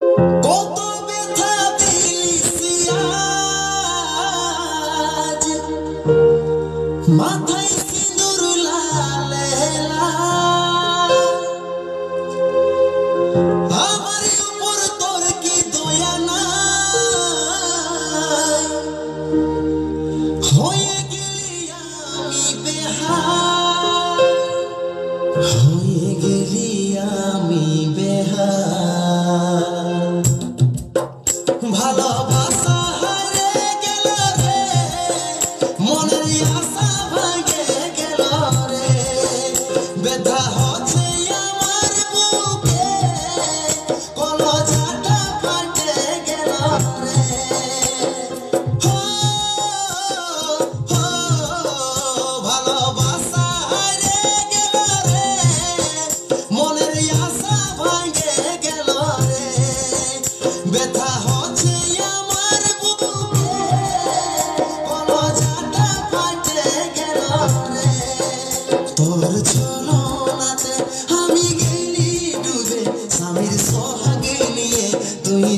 কত ব্যথা দিলি আজ, মাথায় সিঁদুর লালে লাল, আমার উপর তোর কি দয়া নাই, হয়ে গেলি আমি বেহাল, হয়ে গেলি আমি বেহাল। ভালোবাসা হারিয়ে গেল রে, মনের আশা ভাঙে গেল রে, ব্যথা হচ্ছে আমার বুকে, কলজাটা ফাটে গেল রে। হো, হো, ভালোবাসা হারিয়ে গেল রে, মনের আশা ভাঙে গেল রে, ব্যথা হচ্ছে আমার বুকে, কলজাটা ফাটে গেল রে। তোর ছলনাতে আমি গেলি ডুবে, স্বামীর সোহাগ নিয়ে তুই